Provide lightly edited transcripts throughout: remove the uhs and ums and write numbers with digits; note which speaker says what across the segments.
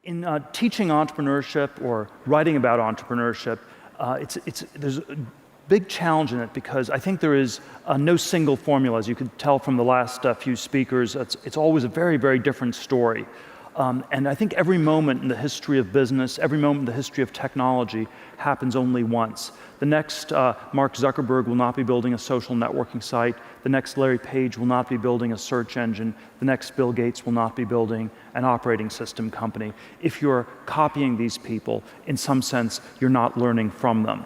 Speaker 1: In teaching entrepreneurship or writing about entrepreneurship, there's a big challenge in it because I think there is no single formula. As you could tell from the last few speakers, it's always a very, very different story. And I think every moment in the history of business, every moment in the history of technology happens only once. The next Mark Zuckerberg will not be building a social networking site. The next Larry Page will not be building a search engine. The next Bill Gates will not be building an operating system company. If you're copying these people, in some sense, you're not learning from them.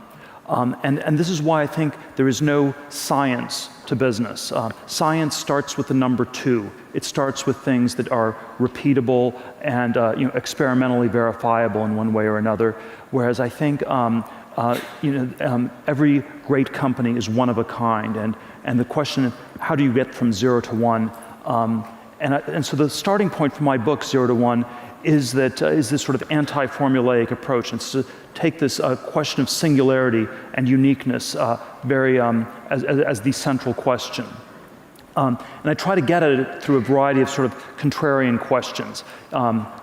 Speaker 1: And this is why I think there is no science to business. Science starts with the number 2. It starts with things that are repeatable and experimentally verifiable in one way or another. Whereas I think every great company is one of a kind. And the question is, how do you get from 0 to 1? And so the starting point for my book, 0 to 1, is this sort of anti-formulaic approach. It's to take this question of singularity and uniqueness as the central question. And I try to get at it through a variety of sort of contrarian questions.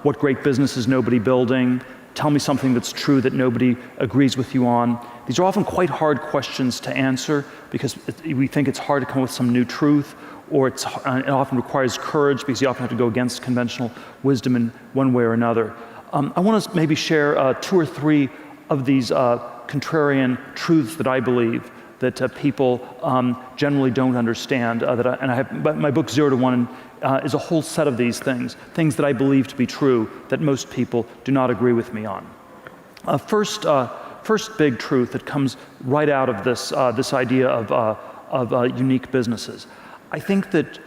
Speaker 1: What great business is nobody building? Tell me something that's true that nobody agrees with you on. These are often quite hard questions to answer because we think it's hard to come up with some new truth, or it often requires courage because you often have to go against conventional wisdom in one way or another. I want to maybe share 2 or 3 of these contrarian truths that I believe that people generally don't understand. But my book 0 to 1 is a whole set of these things that I believe to be true that most people do not agree with me on. First big truth that comes right out of this idea of unique businesses. I think that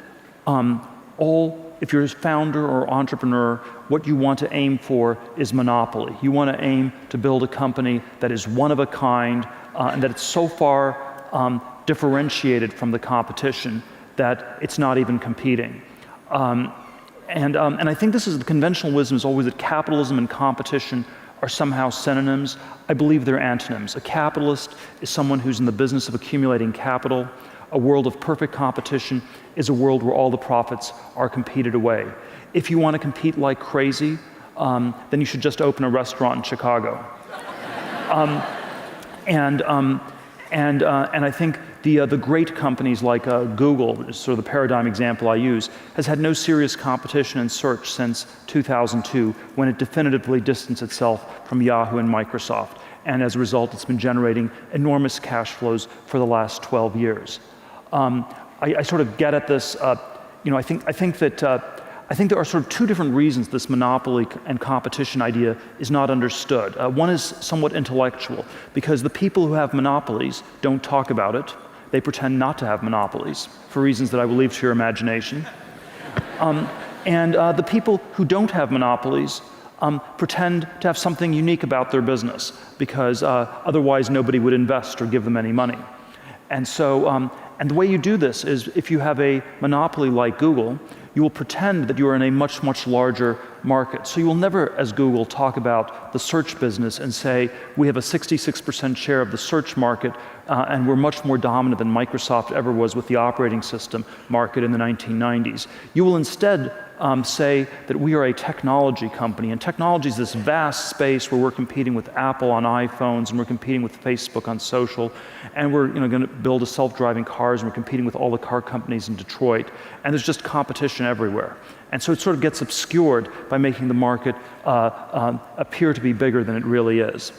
Speaker 1: if you're a founder or entrepreneur, what you want to aim for is monopoly. You want to aim to build a company that is one of a kind and that it's so far differentiated from the competition that it's not even competing. And I think the conventional wisdom is always that capitalism and competition are somehow synonyms. I believe they're antonyms. A capitalist is someone who's in the business of accumulating capital. A world of perfect competition is a world where all the profits are competed away. If you want to compete like crazy, then you should just open a restaurant in Chicago. And I think the great companies like Google, which is sort of the paradigm example I use, has had no serious competition in search since 2002, when it definitively distanced itself from Yahoo and Microsoft. And as a result, it's been generating enormous cash flows for the last 12 years. I sort of get at this, I think there are sort of 2 different reasons this monopoly and competition idea is not understood. One is somewhat intellectual, because the people who have monopolies don't talk about it. They pretend not to have monopolies for reasons that I will leave to your imagination. And the people who don't have monopolies pretend to have something unique about their business, because otherwise nobody would invest or give them any money. And so, and the way you do this is, if you have a monopoly like Google, you will pretend that you are in a much, much larger market. So you will never, as Google, talk about the search business and say, we have a 66% share of the search market, and we're much more dominant than Microsoft ever was with the operating system market in the 1990s. You will instead say that we are a technology company, and technology is this vast space where we're competing with Apple on iPhones, and we're competing with Facebook on social, and we're going to build a self-driving cars, and we're competing with all the car companies in Detroit, and there's just competition everywhere. And so it sort of gets obscured by making the market appear to be bigger than it really is.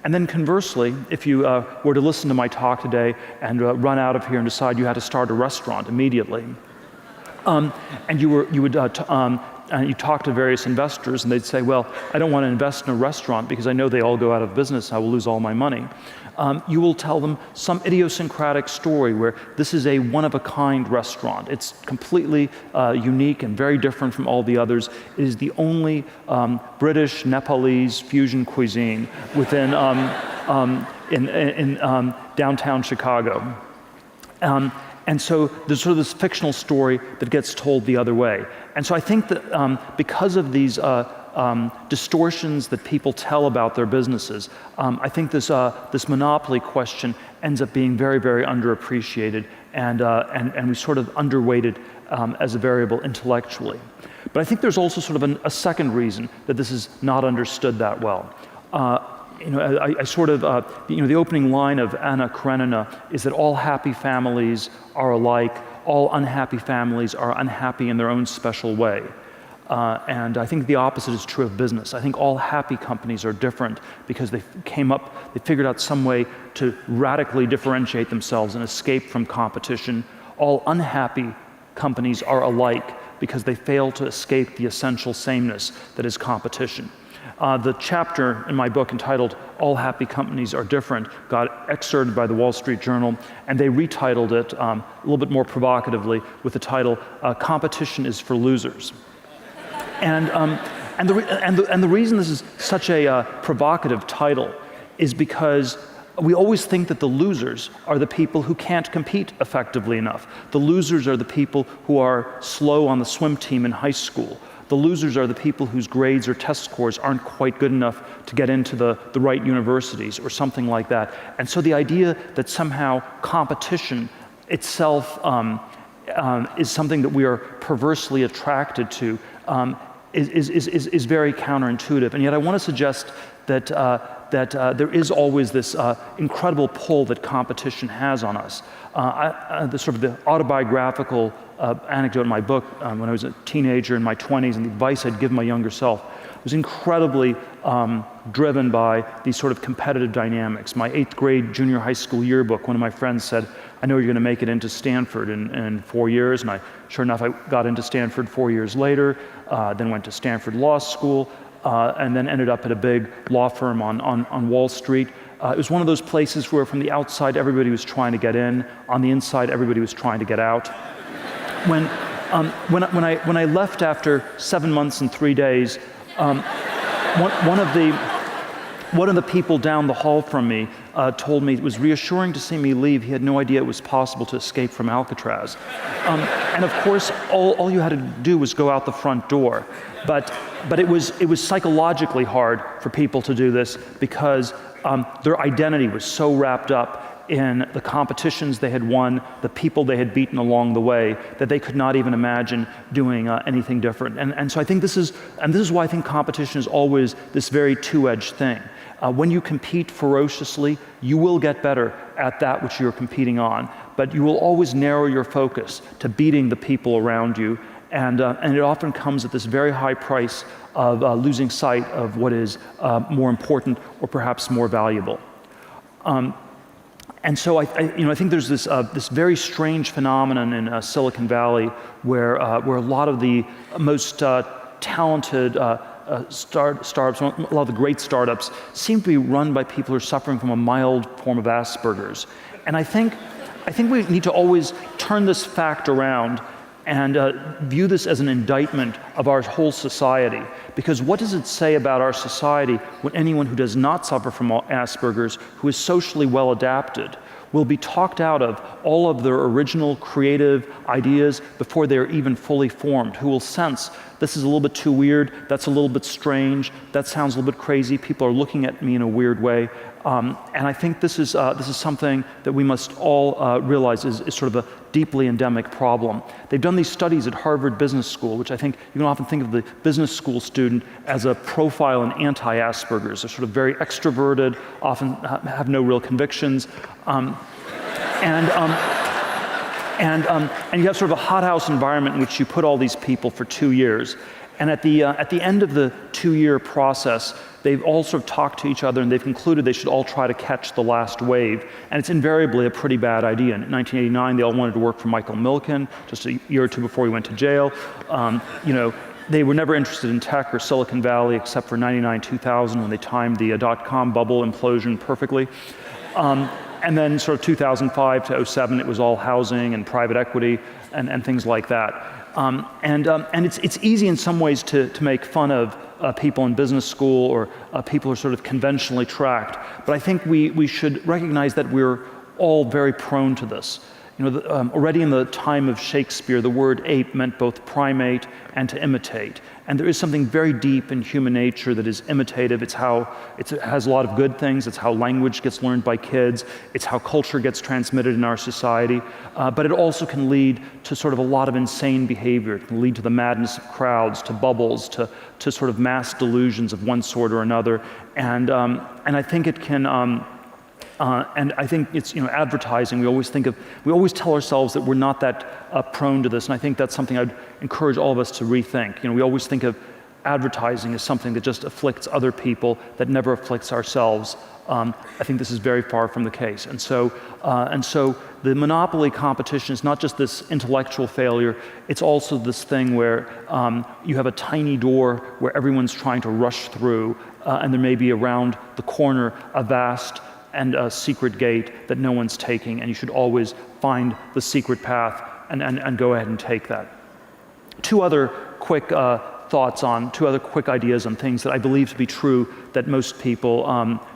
Speaker 1: And then conversely, if you were to listen to my talk today and run out of here and decide you had to start a restaurant immediately, and you talk to various investors, and they'd say, well, I don't want to invest in a restaurant because I know they all go out of business, I will lose all my money. You will tell them some idiosyncratic story where this is a one-of-a-kind restaurant. It's completely unique and very different from all the others. It is the only British, Nepalese fusion cuisine within downtown Chicago. And so there's sort of this fictional story that gets told the other way. And so I think that because of these distortions that people tell about their businesses, I think this monopoly question ends up being very, very underappreciated and we sort of underweight it as a variable intellectually. But I think there's also sort of a second reason that this is not understood that well. I sort of, the opening line of Anna Karenina is that all happy families are alike, all unhappy families are unhappy in their own special way. And I think the opposite is true of business. I think all happy companies are different because they figured out some way to radically differentiate themselves and escape from competition. All unhappy companies are alike because they fail to escape the essential sameness that is competition. The chapter in my book entitled All Happy Companies Are Different got excerpted by the Wall Street Journal, and they retitled it a little bit more provocatively with the title, Competition is for Losers. And the reason this is such a provocative title is because we always think that the losers are the people who can't compete effectively enough. The losers are the people who are slow on the swim team in high school. The losers are the people whose grades or test scores aren't quite good enough to get into the right universities or something like that. And so the idea that somehow competition itself is something that we are perversely attracted to is very counterintuitive. And yet I want to suggest that there is always this incredible pull that competition has on us. The autobiographical anecdote in my book, when I was a teenager in my 20s, and the advice I'd give my younger self, was incredibly driven by these sort of competitive dynamics. My 8th grade junior high school yearbook, one of my friends said, "I know you're going to make it into Stanford in 4 years," and sure enough, I got into Stanford 4 years later, then went to Stanford Law School, and then ended up at a big law firm on Wall Street. It was one of those places where from the outside everybody was trying to get in, on the inside everybody was trying to get out. When I left after 7 months and 3 days, one of the people down the hall from me told me it was reassuring to see me leave. He had no idea it was possible to escape from Alcatraz. And of course, all you had to do was go out the front door. But it was psychologically hard for people to do this because their identity was so wrapped up in the competitions they had won, the people they had beaten along the way, that they could not even imagine doing anything different. And so I think this is why I think competition is always this very two-edged thing. When you compete ferociously, you will get better at that which you're competing on, but you will always narrow your focus to beating the people around you, and it often comes at this very high price of losing sight of what is more important or perhaps more valuable. And so I think there's this very strange phenomenon in Silicon Valley where a lot of the most talented startups, a lot of the great startups seem to be run by people who are suffering from a mild form of Asperger's. And I think we need to always turn this fact around and view this as an indictment of our whole society. Because what does it say about our society when anyone who does not suffer from Asperger's, who is socially well adapted, will be talked out of all of their original creative ideas before they're even fully formed, who will sense, this is a little bit too weird, that's a little bit strange, that sounds a little bit crazy, people are looking at me in a weird way. And I think this is something that we must all realize is sort of a deeply endemic problem. They've done these studies at Harvard Business School, which I think you can often think of the business school student as a profile in anti-Asperger's. They're sort of very extroverted, often have no real convictions, and you have sort of a hothouse environment in which you put all these people for 2 years. And at the end of the 2-year process, they've all sort of talked to each other and they've concluded they should all try to catch the last wave. And it's invariably a pretty bad idea. In 1989, they all wanted to work for Michael Milken, just a year or two before he went to jail. They were never interested in tech or Silicon Valley except for 99, 2000 when they timed the .com bubble implosion perfectly. And then sort of 2005 to 07, it was all housing and private equity and things like that. And it's easy in some ways to make fun of people in business school or people who are sort of conventionally tracked. But I think we should recognize that we're all very prone to this. Already in the time of Shakespeare, the word ape meant both primate and to imitate. And there is something very deep in human nature that is imitative. It has a lot of good things. It's how language gets learned by kids. It's how culture gets transmitted in our society. But it also can lead to sort of a lot of insane behavior. It can lead to the madness of crowds, to bubbles, to sort of mass delusions of one sort or another. And I think it can, and I think it's, advertising, we always tell ourselves that we're not that prone to this, and I think that's something I'd encourage all of us to rethink. We always think of advertising as something that just afflicts other people, that never afflicts ourselves. I think this is very far from the case. And so the monopoly competition is not just this intellectual failure, it's also this thing where you have a tiny door where everyone's trying to rush through, and there may be around the corner a vast and a secret gate that no one's taking, and you should always find the secret path and go ahead and take that. Two other quick ideas on things that I believe to be true that most people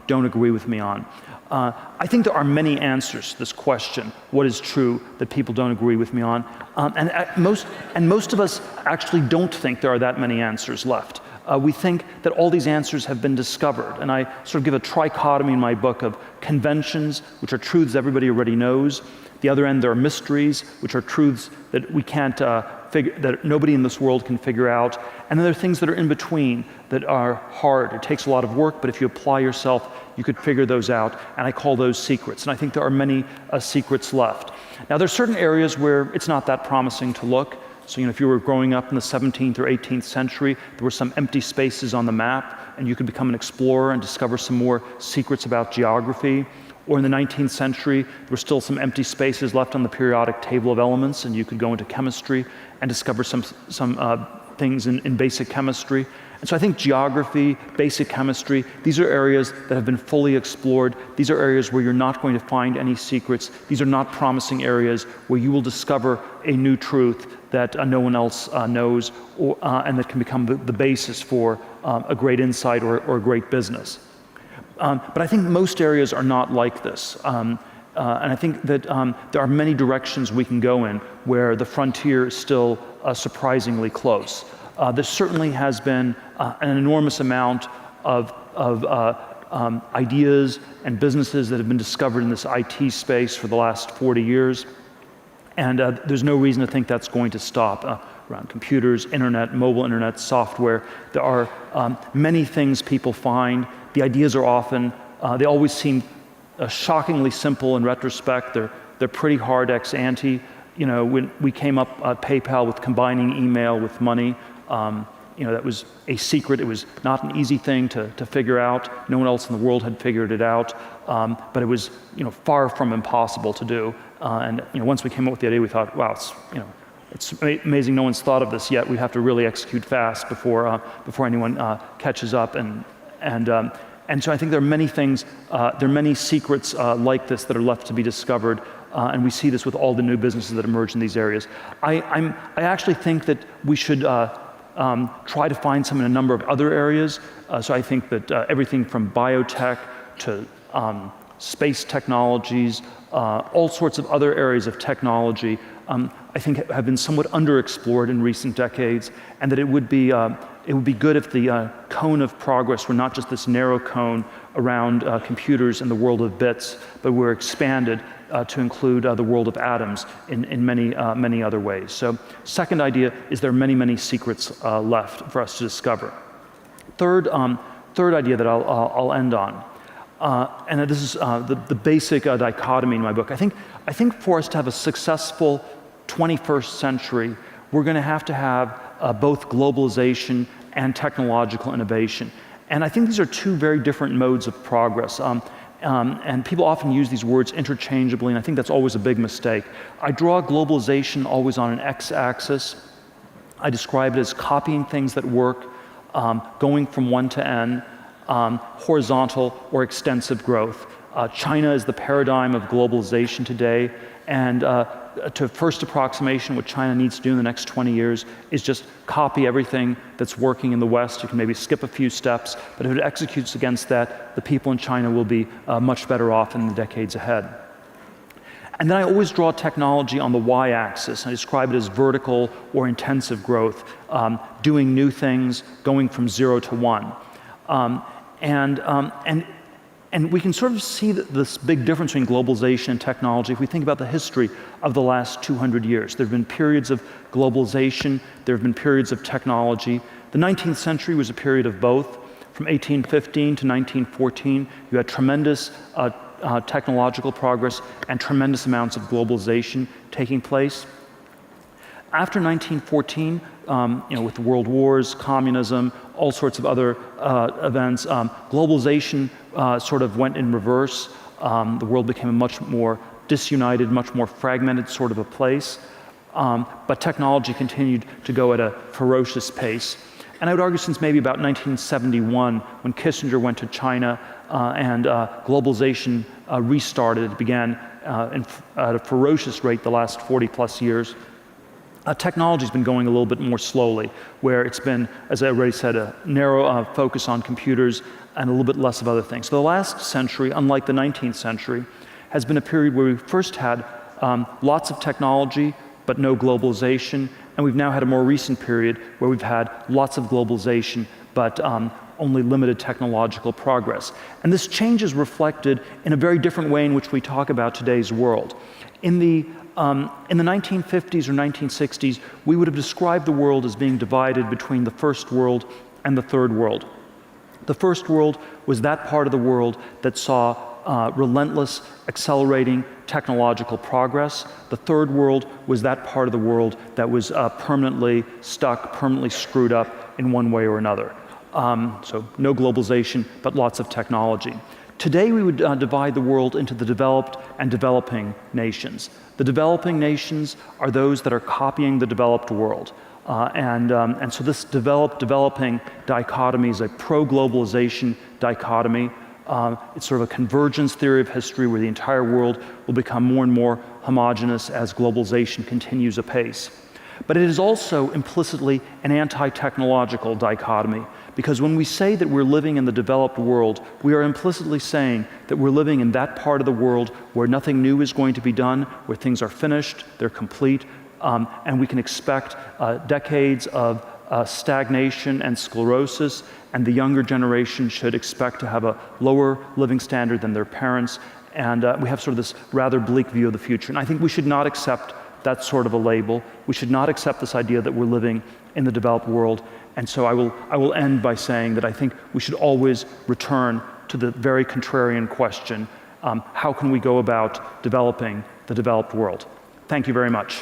Speaker 1: don't agree with me on. I think there are many answers to this question, what is true, that people don't agree with me on. And most of us actually don't think there are that many answers left. We think that all these answers have been discovered. And I sort of give a trichotomy in my book of conventions, which are truths everybody already knows. The other end, there are mysteries, which are truths that we can't that nobody in this world can figure out. And then there are things that are in between that are hard. It takes a lot of work, but if you apply yourself, you could figure those out. And I call those secrets. And I think there are many secrets left. Now, there are certain areas where it's not that promising to look. So, if you were growing up in the 17th or 18th century, there were some empty spaces on the map, and you could become an explorer and discover some more secrets about geography. Or in the 19th century, there were still some empty spaces left on the periodic table of elements, and you could go into chemistry and discover some things in basic chemistry. And so I think geography, basic chemistry, these are areas that have been fully explored. These are areas where you're not going to find any secrets. These are not promising areas where you will discover a new truth that no one else knows, and that can become the basis for a great insight or a great business. But I think most areas are not like this. And I think that there are many directions we can go in where the frontier is still surprisingly close. There certainly has been an enormous amount of ideas and businesses that have been discovered in this IT space for the last 40 years. And there's no reason to think that's going to stop around computers, internet, mobile internet, software. There are many things people find. The ideas are often, they always seem shockingly simple in retrospect. They're pretty hard ex ante. When we came up at PayPal with combining email with money, that was a secret. It was not an easy thing to figure out. No one else in the world had figured it out, but it was far from impossible to do. And once we came up with the idea, we thought, wow, it's amazing no one's thought of this yet. We have to really execute fast before anyone catches up. And so I think there are many things, there are many secrets like this that are left to be discovered. And we see this with all the new businesses that emerge in these areas. I actually think that we should try to find some in a number of other areas. So I think that everything from biotech to space technologies, all sorts of other areas of technology, I think have been somewhat underexplored in recent decades, and that it would be good if the cone of progress were not just this narrow cone around computers and the world of bits, but were expanded to include the world of atoms in many other ways. So, second idea is there are many secrets left for us to discover. Third idea that I'll end on, and this is the basic dichotomy in my book. I think for us to have a successful 21st century, we're going to have both globalization and technological innovation. And I think these are two very different modes of progress. And people often use these words interchangeably, and I think that's always a big mistake. I draw globalization always on an x-axis. I describe it as copying things that work, going from one to n, horizontal or extensive growth. China is the paradigm of globalization today, and to first approximation, what China needs to do in the next 20 years is just copy everything that's working in the West. You can maybe skip a few steps, but if it executes against that, the people in China will be much better off in the decades ahead. And then I always draw technology on the y-axis. I describe it as vertical or intensive growth, doing new things, going from 0 to 1. And we can sort of see this big difference between globalization and technology if we think about the history of the last 200 years. There have been periods of globalization, there have been periods of technology. The 19th century was a period of both. From 1815 to 1914, you had tremendous technological progress and tremendous amounts of globalization taking place. After 1914, with the world wars, communism, all sorts of other events, globalization sort of went in reverse. The world became a much more disunited, much more fragmented sort of a place. But technology continued to go at a ferocious pace. And I would argue since maybe about 1971, when Kissinger went to China and globalization restarted, it began at a ferocious rate the last 40 plus years. Technology's been going a little bit more slowly, where it's been, as I already said, a narrow focus on computers and a little bit less of other things. So the last century, unlike the 19th century, has been a period where we first had lots of technology, but no globalization, and we've now had a more recent period where we've had lots of globalization, but only limited technological progress. And this change is reflected in a very different way in which we talk about today's world. In the 1950s or 1960s, we would have described the world as being divided between the first world and the third world. The first world was that part of the world that saw relentless, accelerating technological progress. The third world was that part of the world that was permanently stuck, permanently screwed up in one way or another. So no globalization, but lots of technology. Today we would divide the world into the developed and developing nations. The developing nations are those that are copying the developed world. And so this developing dichotomy is a pro-globalization dichotomy. It's sort of a convergence theory of history where the entire world will become more and more homogeneous as globalization continues apace. But it is also implicitly an anti-technological dichotomy, because when we say that we're living in the developed world, we are implicitly saying that we're living in that part of the world where nothing new is going to be done, where things are finished, they're complete, and we can expect decades of stagnation and sclerosis, and the younger generation should expect to have a lower living standard than their parents, and we have sort of this rather bleak view of the future. And I think we should not accept that sort of a label. We should not accept this idea that we're living in the developed world. And so I will end by saying that I think we should always return to the very contrarian question, how can we go about developing the developed world? Thank you very much.